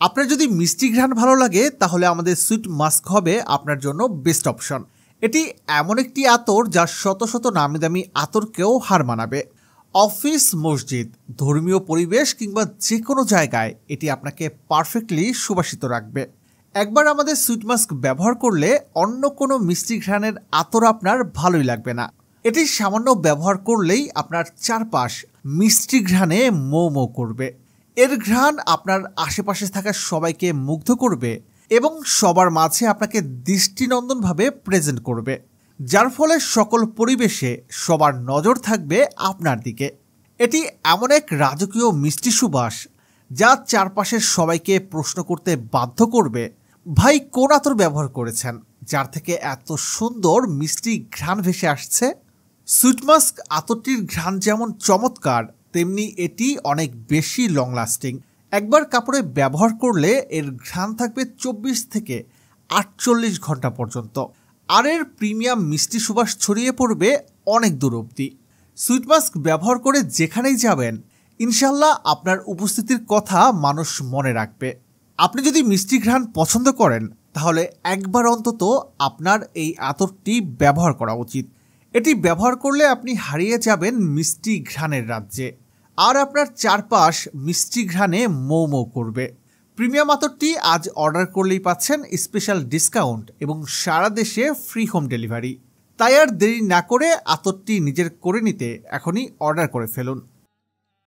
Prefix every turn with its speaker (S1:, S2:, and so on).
S1: আপনার যদি মিষ্টি ঘ্রাণ ভালো লাগে তাহলে আমাদের সুইট মাস্ক হবে আপনার জন্য বেস্ট অপশন। এটি এমন একটি আতর যা শত শত নামি দামি আতরকেও হার মানাবে। অফিস, মসজিদ, ধর্মীয় পরিবেশ কিংবা যে কোনো জায়গায় এটি আপনাকে পারফেক্টলি সুবাসিত রাখবে। একবার আমাদের সুইট মাস্ক ব্যবহার করলে অন্য কোনো মিষ্টি ঘ্রাণের আতর আপনার ভালোই লাগবে না। এটি সামান্য ব্যবহার করলেই আপনার চারপাশ মিষ্টি ঘ্রাণে মৌ মৌ করবে। এর ঘ্রাণ আপনার আশেপাশে থাকা সবাইকে মুগ্ধ করবে এবং সবার মাঝে আপনাকে দৃষ্টিনন্দনভাবে প্রেজেন্ট করবে, যার ফলে সকল পরিবেশে সবার নজর থাকবে আপনার দিকে। এটি এমন এক রাজকীয় মিষ্টি সুবাস যা চারপাশের সবাইকে প্রশ্ন করতে বাধ্য করবে, ভাই কোন আতর ব্যবহার করেছেন যার থেকে এত সুন্দর মিষ্টি ঘ্রাণ ভেসে আসছে। সুইট মাস্ক আতরটির ঘ্রাণ যেমন চমৎকার, তেমনি এটি অনেক বেশি লং লাস্টিং। একবার কাপড়ে ব্যবহার করলে এর ঘ্রাণ থাকবে 24 থেকে 48 ঘন্টা পর্যন্ত, আর এর প্রিমিয়াম মিষ্টি সুবাস ছড়িয়ে পড়বে অনেক দূর অবধি। সুইট মাস্ক ব্যবহার করে যেখানেই যাবেন ইনশাল্লাহ আপনার উপস্থিতির কথা মানুষ মনে রাখবে। আপনি যদি মিষ্টি ঘ্রাণ পছন্দ করেন তাহলে একবার অন্তত আপনার এই আতরটি ব্যবহার করা উচিত। এটি ব্যবহার করলে আপনি হারিয়ে যাবেন মিষ্টি ঘ্রাণের রাজ্যে, আর আপনার চারপাশ মিষ্টি ঘ্রাণে মৌ মৌ করবে। প্রিমিয়াম আতরটি আজ অর্ডার করলেই পাচ্ছেন স্পেশাল ডিসকাউন্ট এবং সারা দেশে ফ্রি হোম ডেলিভারি। তাই আর দেরি না করে আতরটি নিজের করে নিতে এখনই অর্ডার করে ফেলুন।